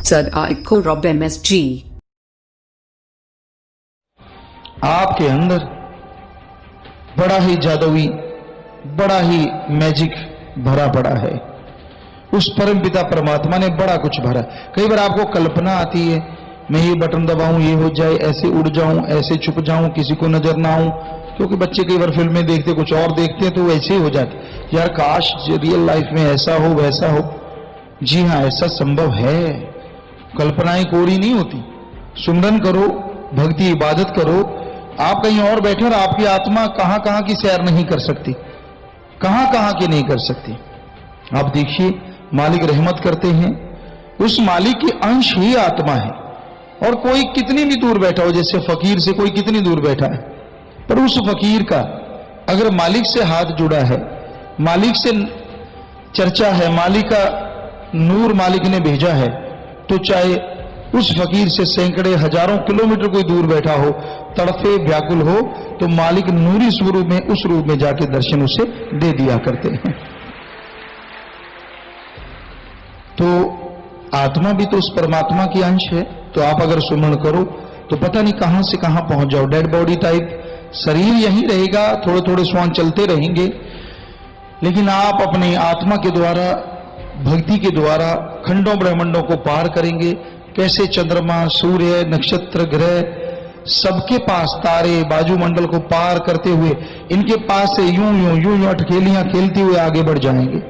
Sud Aiko Rob MSG. आपके अंदर बड़ा ही जादुई, बड़ा ही मैजिक भरा पड़ा है। उस परम पिता परमात्मा ने बड़ा कुछ भरा। कई बार आपको कल्पना आती है, मैं ये बटन दबाऊं ये हो जाए, ऐसे उड़ जाऊं, ऐसे छुप जाऊं, किसी को नजर ना आऊं। क्योंकि बच्चे कई बार फिल्में देखते कुछ और देखते हैं तो वैसे ही हो जाते। यार काश रियल लाइफ में ऐसा हो वैसा हो। जी हाँ, ऐसा संभव है। कल्पनाएं कोरी नहीं होती। सुमरन करो, भक्ति इबादत करो। आप कहीं और बैठे और आपकी आत्मा कहां कहां की सैर नहीं कर सकती, कहां कहां की नहीं कर सकती। आप देखिए, मालिक रहमत करते हैं, उस मालिक की अंश ही आत्मा है। और कोई कितनी भी दूर बैठा हो, जैसे फकीर से कोई कितनी दूर बैठा है, पर उस फकीर का अगर मालिक से हाथ जुड़ा है, मालिक से चर्चा है, मालिक का नूर मालिक ने भेजा है, तो चाहे उस फकीर से सैकड़े हजारों किलोमीटर कोई दूर बैठा हो, तड़फे व्याकुल हो, तो मालिक नूरी स्वरूप में उस रूप में जाके दर्शन उसे दे दिया करते हैं। तो आत्मा भी तो उस परमात्मा की अंश है। तो आप अगर सुमरण करो तो पता नहीं कहां से कहां पहुंच जाओ। डेड बॉडी टाइप शरीर यहीं रहेगा, थोड़े थोड़े श्वान चलते रहेंगे, लेकिन आप अपनी आत्मा के द्वारा, भक्ति के द्वारा खंडों ब्रह्मांडों को पार करेंगे। कैसे चंद्रमा, सूर्य, नक्षत्र, ग्रह, सबके पास तारे, बाजुमंडल को पार करते हुए इनके पास से यूं यूं यूं यूं अटखेलियां खेलते हुए आगे बढ़ जाएंगे।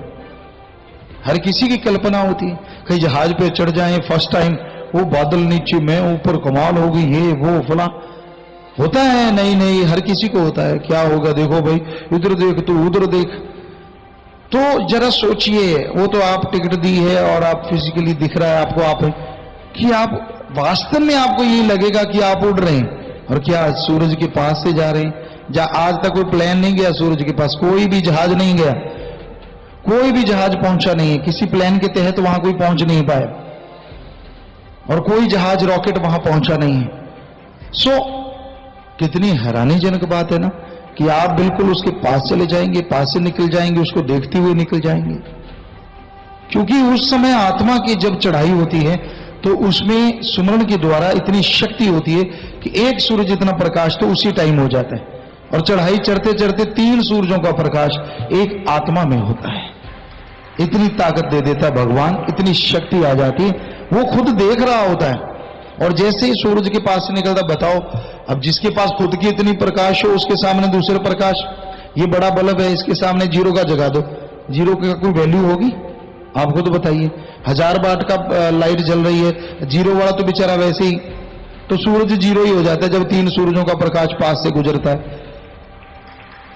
हर किसी की कल्पना होती है, कहीं जहाज पे चढ़ जाएं फर्स्ट टाइम, वो बादल नीचे मैं ऊपर, कमाल होगी, ये वो फला होता है। नहीं नहीं, हर किसी को होता है। क्या होगा, देखो भाई, इधर देख तो उधर देख। तो जरा सोचिए, वो तो आप टिकट दी है और आप फिजिकली दिख रहा है आपको, आप कि आप वास्तव में आपको ये लगेगा कि आप उड़ रहे हैं। और क्या सूरज के पास से जा रहे हैं? आज तक कोई प्लेन नहीं गया सूरज के पास, कोई भी जहाज नहीं गया, कोई भी जहाज पहुंचा नहीं है। किसी प्लेन के तहत वहां कोई पहुंच नहीं पाया, और कोई जहाज रॉकेट वहां पहुंचा नहीं है। कितनी हैरानीजनक बात है ना, कि आप बिल्कुल उसके पास चले जाएंगे, पास से निकल जाएंगे, उसको देखते हुए निकल जाएंगे। क्योंकि उस समय आत्मा की जब चढ़ाई होती है तो उसमें सुमरण के द्वारा इतनी शक्ति होती है कि एक सूरज इतना प्रकाश तो उसी टाइम हो जाता है। और चढ़ाई चढ़ते चढ़ते 3 सूरजों का प्रकाश एक आत्मा में होता है। इतनी ताकत दे देता है भगवान, इतनी शक्ति आ जाती है, वो खुद देख रहा होता है। और जैसे ही सूरज के पास से निकलता, बताओ अब जिसके पास खुद की इतनी प्रकाश हो, उसके सामने दूसरे प्रकाश, ये बड़ा बल्ब है, इसके सामने जीरो का जगा दो, जीरो की कोई वैल्यू होगी? आप खुद बताइए। 1000 वाट का लाइट जल रही है, जीरो वाला तो बेचारा वैसे ही, तो सूरज जीरो ही हो जाता है जब 3 सूरजों का प्रकाश पास से गुजरता है।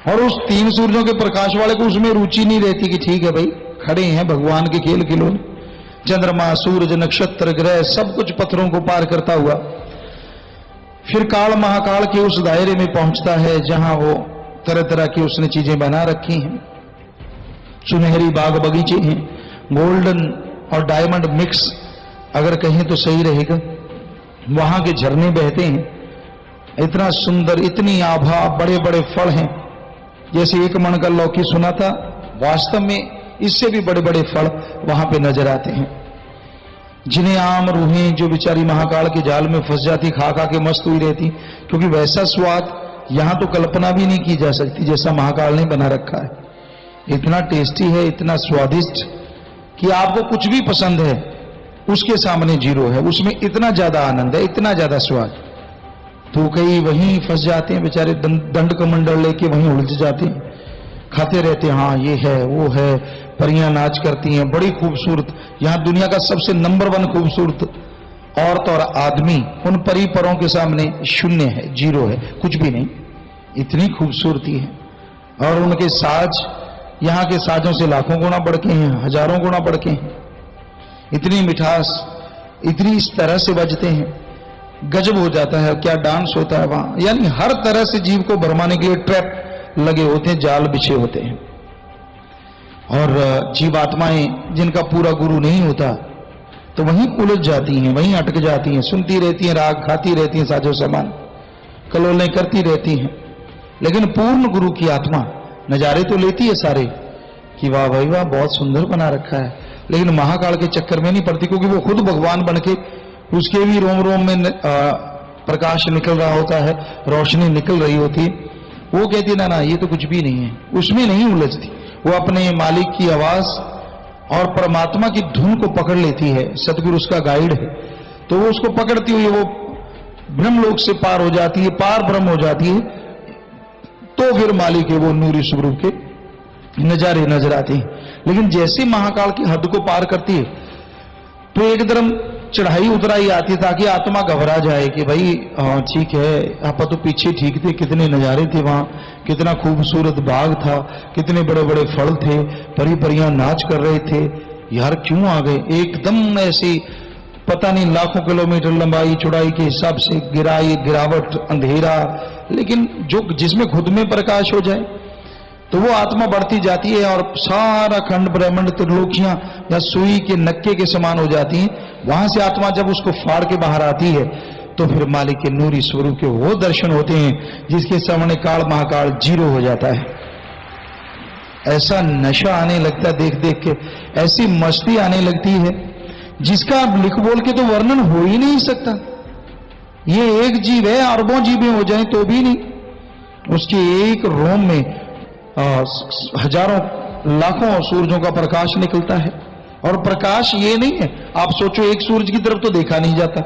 और उस 3 सूरजों के प्रकाश वाले को उसमें रुचि नहीं रहती कि ठीक है भाई, खड़े हैं भगवान के खेल खिलौने। चंद्रमा, सूरज, नक्षत्र, ग्रह, सब कुछ पत्थरों को पार करता हुआ फिर काल महाकाल के उस दायरे में पहुंचता है जहां वो तरह तरह की उसने चीजें बना रखी हैं। सुनहरी बाग बगीचे हैं, गोल्डन और डायमंड मिक्स अगर कहें तो सही रहेगा। वहां के झरने बहते हैं, इतना सुंदर, इतनी आभा, बड़े बड़े फल हैं। जैसे 1 मन का लौकी सुना था, वास्तव में इससे भी बड़े बड़े फल वहां पे नजर आते हैं। जिन्हें आम रूहें जो बेचारी महाकाल के जाल में फंस जाती, खा खा के मस्त हुई रहती, क्योंकि वैसा स्वाद यहां तो कल्पना भी नहीं की जा सकती जैसा महाकाल ने बना रखा है। इतना टेस्टी है, इतना स्वादिष्ट कि आपको कुछ भी पसंद है उसके सामने जीरो है। उसमें इतना ज्यादा आनंद है, इतना ज्यादा स्वाद। तो कई वहीं फंस जाते हैं बेचारे, दंड कमंडल लेके वहीं उलझ जाते हैं, खाते रहते हैं, हाँ ये है वो है। परियां नाच करती हैं, बड़ी खूबसूरत, यहां दुनिया का सबसे नंबर 1 खूबसूरत औरत और आदमी उन परी परों के सामने शून्य है, जीरो है, कुछ भी नहीं। इतनी खूबसूरती है। और उनके साज यहां के साजों से लाखों गुना बढ़ के हैं, हजारों गुना बढ़ के हैं। इतनी मिठास, इतनी इस तरह से बजते हैं, गजब हो जाता है। क्या डांस होता है वहां, यानी हर तरह से जीव को भरमाने के लिए ट्रैप लगे होते हैं, जाल बिछे होते हैं। और जीवात्माएं जिनका पूरा गुरु नहीं होता तो वहीं उलझ जाती हैं, वहीं अटक जाती हैं, सुनती रहती हैं राग, खाती रहती हैं साजो सामान, कलोलें करती रहती हैं। लेकिन पूर्ण गुरु की आत्मा नजारे तो लेती है सारे कि वाह भाई वाह, बहुत सुंदर बना रखा है। लेकिन महाकाल के चक्कर में नहीं पड़ती, क्योंकि वो खुद भगवान बन के उसके भी रोम रोम में प्रकाश निकल रहा होता है, रोशनी निकल रही होती है। वो कहती ना ना ये तो कुछ भी नहीं है, उसमें नहीं उलझती। वो अपने मालिक की आवाज और परमात्मा की धुन को पकड़ लेती है, सतगुरु उसका गाइड है, तो वो उसको पकड़ती हुई वो ब्रह्मलोक से पार हो जाती है, पार ब्रह्म हो जाती है। तो फिर मालिक के वो नूरी स्वरूप के नजारे नजर आते हैं। लेकिन जैसे महाकाल की हद को पार करती है तो एकदम चढ़ाई उतराई आती है, ताकि आत्मा घबरा जाए कि भाई हाँ ठीक है, आप तो पीछे ठीक थे, कितने नजारे थे वहां, कितना खूबसूरत बाग था, कितने बड़े बड़े फल थे, परी परियां नाच कर रहे थे, यार क्यों आ गए? एकदम ऐसी पता नहीं लाखों किलोमीटर लंबाई चौड़ाई के हिसाब से गिरावट, अंधेरा, लेकिन जो जिसमें खुद में प्रकाश हो जाए तो वो आत्मा बढ़ती जाती है और सारा खंड ब्रह्मांड त्रिलोकियां या सुई के नक्के के समान हो जाती हैं। वहां से आत्मा जब उसको फाड़ के बाहर आती है तो फिर मालिक के नूरी स्वरूप के वो दर्शन होते हैं जिसके सामने काल महाकाल जीरो हो जाता है। ऐसा नशा आने लगता है देख देख के, ऐसी मस्ती आने लगती है जिसका लिख बोल के तो वर्णन हो ही नहीं सकता। ये एक जीव है, अरबों जीवें हो जाएं तो भी नहीं, उसके एक रोम में हजारों लाखों सूरजों का प्रकाश निकलता है। और प्रकाश ये नहीं है, आप सोचो एक सूरज की तरफ तो देखा नहीं जाता,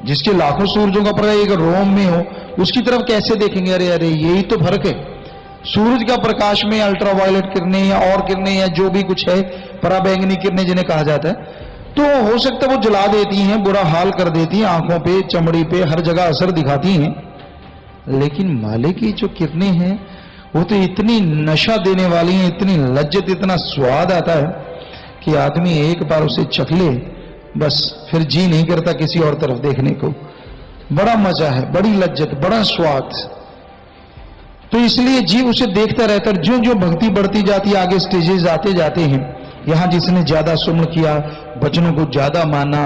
जिसके लाखों सूरजों का प्रकाश एक रोम में हो उसकी तरफ कैसे देखेंगे? अरे अरे यही तो फर्क है। सूरज का प्रकाश में अल्ट्रावायलेट किरणें या और किरणें या जो भी कुछ है, पराबैंगनी किरणें जिन्हें कहा जाता है, तो हो सकता है वो जला देती हैं, बुरा हाल कर देती हैं, आंखों पे, चमड़ी पे, हर जगह असर दिखाती हैं। लेकिन मालिक की जो किरणें हैं वो तो इतनी नशा देने वाली हैं, इतनी लज्जत, इतना स्वाद आता है कि आदमी एक बार उसे चख ले बस फिर जी नहीं करता किसी और तरफ देखने को। बड़ा मजा है, बड़ी लज्जत, बड़ा स्वाद। तो इसलिए जीव उसे देखता रहता है। जो जो भक्ति बढ़ती जाती है, आगे स्टेजेस आते जाते हैं, यहां जिसने ज्यादा सुमन किया, वचनों को ज्यादा माना,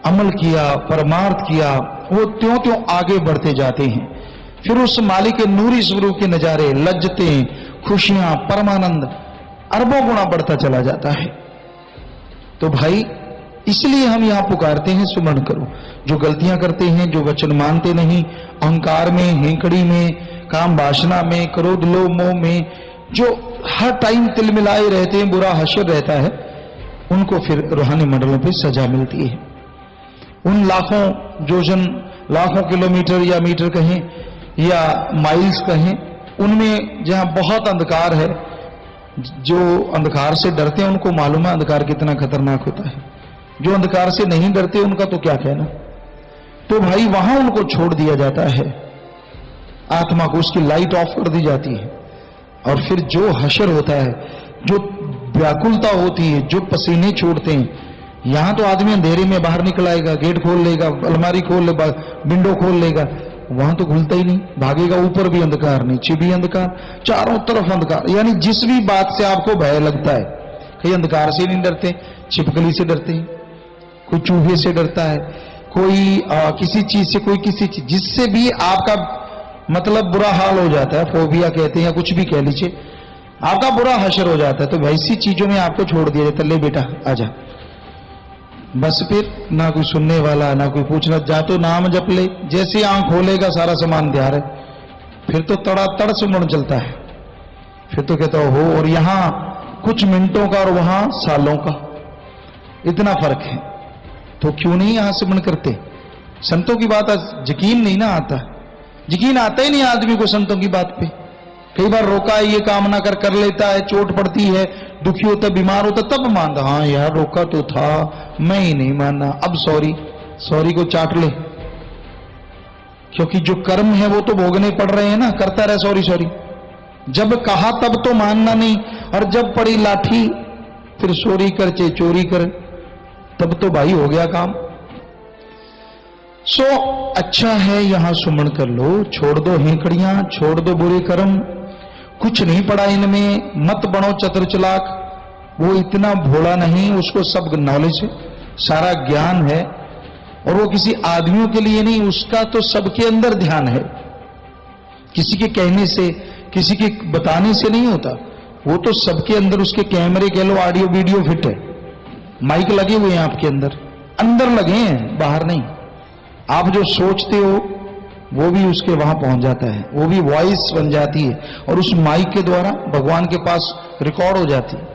अमल किया, परमार्थ किया, वो त्यों त्यों आगे बढ़ते जाते हैं। फिर उस मालिक के नूरी स्वरूप के नजारे, लज्जतें, खुशियां, परमानंद अरबों गुना बढ़ता चला जाता है। तो भाई इसलिए हम यहां पुकारते हैं सुमरण करो। जो गलतियां करते हैं, जो वचन मानते नहीं, अहंकार में, हेंकड़ी में, काम वासना में, क्रोध लोभ मोह में, जो हर टाइम तिलमिलाए रहते हैं, बुरा हशर रहता है, उनको फिर रूहानी मंडलों पे सजा मिलती है। उन लाखों योजन, लाखों किलोमीटर या मीटर कहें या माइल्स कहें, उनमें जहां बहुत अंधकार है, जो अंधकार से डरते हैं उनको मालूम है अंधकार कितना खतरनाक होता है। जो अंधकार से नहीं डरते उनका तो क्या कहना। तो भाई वहां उनको छोड़ दिया जाता है, आत्मा को उसकी लाइट ऑफ कर दी जाती है। और फिर जो हशर होता है, जो व्याकुलता होती है, जो पसीने छोड़ते हैं, यहां तो आदमी अंधेरे में बाहर निकल आएगा, गेट खोल लेगा, अलमारी खोल लेगा, विंडो खोल लेगा, वहां तो खुलता ही नहीं, भागेगा, ऊपर भी अंधकार, नीचे भी अंधकार, चारों तरफ अंधकार। यानी जिस भी बात से आपको भय लगता है, कई अंधकार से नहीं डरते, छिपकली से डरते हैं, कोई चूहे से डरता है, कोई किसी चीज से, कोई किसी चीज, जिससे भी आपका मतलब बुरा हाल हो जाता है, फोबिया कहते हैं या कुछ भी कह लीजिए, आपका बुरा हशर हो जाता है, तो वैसी चीजों में आपको छोड़ दिया जाता है, ले बेटा आजा। बस फिर ना कोई सुनने वाला, ना कोई पूछना, जा तो नाम जप ले, जैसे आंख खोलेगा सारा सामान तैयार है, फिर तो तड़ातड़ सुमरण चलता है। फिर तो कहता हो, और यहां कुछ मिनटों का और वहां सालों का इतना फर्क है, तो क्यों नहीं यहां सुमरण करते? संतों की बात यकीन नहीं ना आता, यकीन आता ही नहीं आदमी को संतों की बात पे। कई बार रोका है, ये काम ना कर लेता है, चोट पड़ती है, दुखी होता, बीमार होता, तब मानता, हाँ यार रोका तो था, मैं ही नहीं माना, अब सॉरी को चाट ले। क्योंकि जो कर्म है वो तो भोगने पड़ रहे हैं ना, करता रहे सॉरी। जब कहा तब तो मानना नहीं, और जब पड़ी लाठी फिर सॉरी कर चाहे चोरी कर, तब तो भाई हो गया काम। सो अच्छा है यहां सुमन कर लो, छोड़ दो हेंकड़ियां, छोड़ दो बुरे कर्म, कुछ नहीं पड़ा इनमें, मत बनो चतुर चालाक। वो इतना भोला नहीं, उसको सब नॉलेज है, सारा ज्ञान है, और वो किसी आदमियों के लिए नहीं, उसका तो सबके अंदर ध्यान है। किसी के कहने से, किसी के बताने से नहीं होता, वो तो सबके अंदर, उसके कैमरे कह लो, ऑडियो वीडियो फिट है, माइक लगे हुए हैं आपके अंदर, अंदर लगे हैं, बाहर नहीं। आप जो सोचते हो वो भी उसके वहां पहुंच जाता है, वो भी वॉइस बन जाती है और उस माइक के द्वारा भगवान के पास रिकॉर्ड हो जाती है।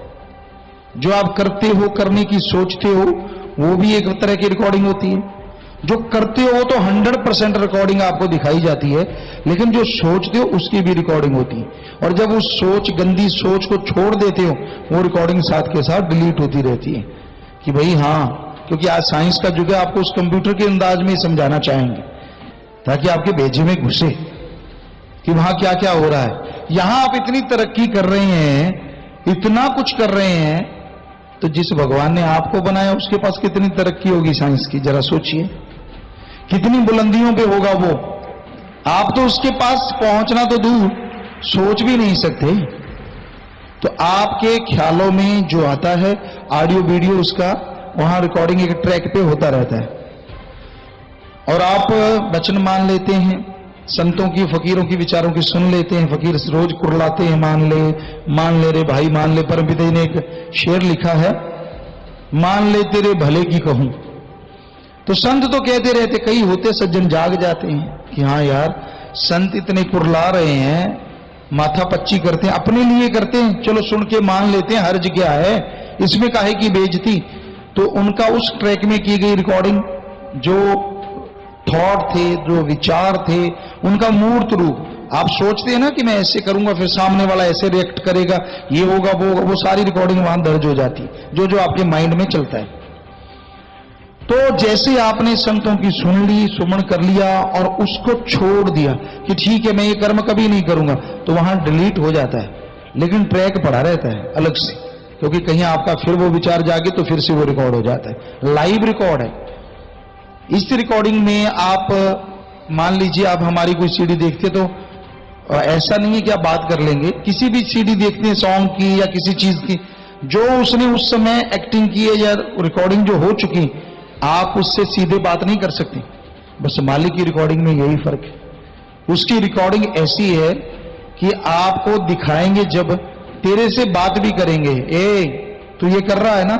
जो आप करते हो, करने की सोचते हो, वो भी एक तरह की रिकॉर्डिंग होती है। जो करते हो तो 100% रिकॉर्डिंग आपको दिखाई जाती है, लेकिन जो सोचते हो उसकी भी रिकॉर्डिंग होती है। और जब उस सोच, गंदी सोच को छोड़ देते हो, वो रिकॉर्डिंग साथ के साथ डिलीट होती रहती है कि भाई हाँ, क्योंकि आज साइंस का युग है, आपको उस कंप्यूटर के अंदाज में समझाना चाहेंगे ताकि आपके भेजे में घुसे कि वहां क्या क्या हो रहा है। यहां आप इतनी तरक्की कर रहे हैं, इतना कुछ कर रहे हैं, तो जिस भगवान ने आपको बनाया उसके पास कितनी तरक्की होगी साइंस की, जरा सोचिए। कितनी बुलंदियों पे होगा वो। आप तो उसके पास पहुंचना तो दूर, सोच भी नहीं सकते। तो आपके ख्यालों में जो आता है ऑडियो वीडियो, उसका वहां रिकॉर्डिंग एक ट्रैक पे होता रहता है। और आप वचन मान लेते हैं, संतों की, फकीरों की विचारों की सुन लेते हैं। फकीर रोज कुरलाते हैं, मान ले रे भाई मान ले। परमपिता ने एक शेर लिखा है, मान ले तेरे भले की कहूं। तो संत तो कहते रहते, कई होते सज्जन जाग जाते हैं कि हाँ यार, संत इतने कुरला रहे हैं, माथा पच्ची करते हैं, अपने लिए करते हैं, चलो सुन के मान लेते हैं, हर्ज क्या है इसमें, काहे की बेइज्जती। तो उनका उस ट्रैक में की गई रिकॉर्डिंग, जो थॉट थे, जो विचार थे, उनका मूर्त रूप। आप सोचते हैं ना कि मैं ऐसे करूंगा, फिर सामने वाला ऐसे रिएक्ट करेगा, ये होगा वो होगा, वो सारी रिकॉर्डिंग वहां दर्ज हो जाती है, जो जो आपके माइंड में चलता है। तो जैसे आपने संतों की सुन ली, सुमन कर लिया और उसको छोड़ दिया कि ठीक है मैं ये कर्म कभी नहीं करूंगा, तो वहां डिलीट हो जाता है, लेकिन ट्रैक पड़ा रहता है अलग से, क्योंकि कहीं आपका फिर वो विचार जागे तो फिर से वो रिकॉर्ड हो जाता है। लाइव रिकॉर्ड है। इस रिकॉर्डिंग में आप मान लीजिए, आप हमारी कोई सीडी देखते तो ऐसा नहीं है कि आप बात कर लेंगे, किसी भी सीडी देखते हैं सॉन्ग की या किसी चीज की, जो उसने उस समय एक्टिंग की है या रिकॉर्डिंग जो हो चुकी, आप उससे सीधे बात नहीं कर सकते। बस मालिक की रिकॉर्डिंग में यही फर्क है। उसकी रिकॉर्डिंग ऐसी है कि आपको दिखाएंगे, जब तेरे से बात भी करेंगे, ए तू ये कर रहा है ना,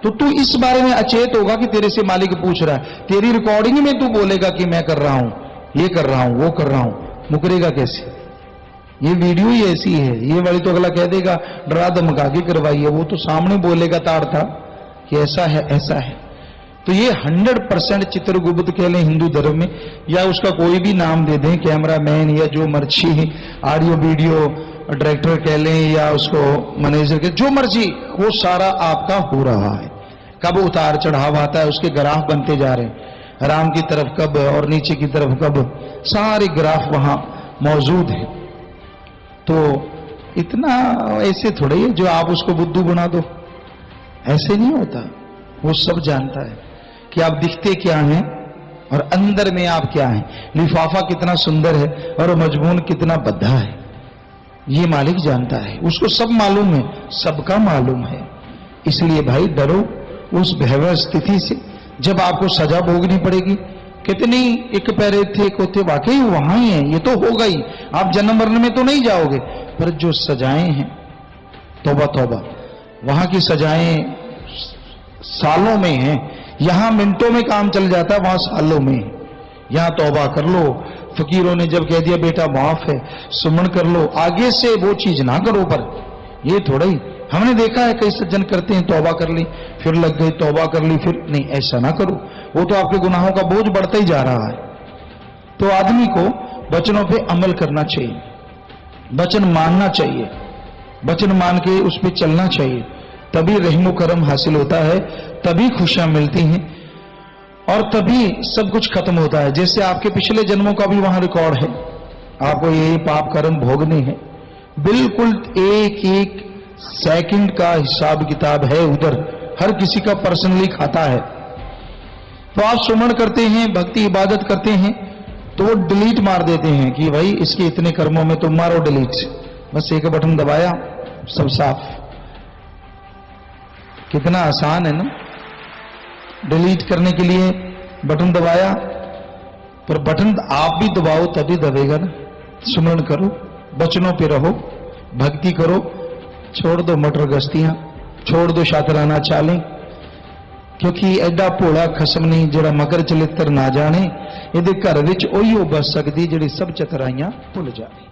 तो तू इस बारे में अचेत होगा कि तेरे से मालिक पूछ रहा है। तेरी रिकॉर्डिंग में तू बोलेगा कि मैं कर रहा हूं, ये कर रहा हूं, वो कर रहा हूं, मुकरेगा कैसे? ये वीडियो ही ऐसी है। ये वाली तो अगला कह देगा डरा धमका के करवाई है, वो तो सामने बोलेगा ताड़ था कि ऐसा है ऐसा है। तो ये 100% चित्रगुप्त कह लें हिंदू धर्म में, या उसका कोई भी नाम दे दें, कैमरामैन या जो मर्जी, ऑडियो वीडियो डायरेक्टर कह लें या उसको मैनेजर के, जो मर्जी, वो सारा आपका हो रहा है। कब उतार चढ़ाव आता है, उसके ग्राफ बनते जा रहे हैं, राम की तरफ कब और नीचे की तरफ कब, सारे ग्राफ वहां मौजूद है। तो इतना ऐसे थोड़े है जो आप उसको बुद्धू बना दो, ऐसे नहीं होता। वो सब जानता है कि आप दिखते क्या हैं और अंदर में आप क्या हैं, लिफाफा कितना सुंदर है और मजमून कितना बद्धा है, ये मालिक जानता है। उसको सब मालूम है, सबका मालूम है। इसलिए भाई डरो उस भयावह स्थिति से, जब आपको सजा भोगनी पड़ेगी। कितनी एक पैरे थे कोते, वाकई वहां ही है, ये तो होगा ही, आप जन्म मरण में तो नहीं जाओगे, पर जो सजाएं हैं, तौबा तौबा, वहां की सजाएं सालों में हैं। यहां मिनटों में काम चल जाता है, वहां सालों में। यहां तौबा कर लो, फकीरों ने जब कह दिया बेटा माफ है, सुमन कर लो, आगे से वो चीज ना करो। पर ये थोड़ा ही, हमने देखा है कई सज्जन करते हैं, तौबा कर ली फिर लग गई, तौबा कर ली फिर नहीं, ऐसा ना करो, वो तो आपके गुनाहों का बोझ बढ़ता ही जा रहा है। तो आदमी को वचनों पे अमल करना चाहिए, वचन मानना चाहिए, वचन मान के उस पर चलना चाहिए, तभी रहमो करम हासिल होता है, तभी खुशियां मिलती हैं और तभी सब कुछ खत्म होता है। जैसे आपके पिछले जन्मों का भी वहां रिकॉर्ड है, आपको ये पाप कर्म भोगने हैं, बिल्कुल एक एक सेकंड का हिसाब किताब है उधर, हर किसी का पर्सनली खाता है। तो आप सुमन करते हैं, भक्ति इबादत करते हैं, तो वो डिलीट मार देते हैं कि भाई इसके इतने कर्मों में तुम मारो डिलीट, बस एक बटन दबाया सब साफ। कितना आसान है ना, डिलीट करने के लिए बटन दबाया, पर बटन आप भी दबाओ तभी दबेगा ना। सुमरण करो, वचनों पे रहो, भक्ति करो, छोड़ दो मटर गश्तियां, छोड़ दो शातराना चालें, क्योंकि एडा भोला खसम नहीं जिहड़ा मगर चलित्र ना जाने, इहदे घर विच ओही बस सकदी जिहड़ी सब चतुराइयां भुल जाए।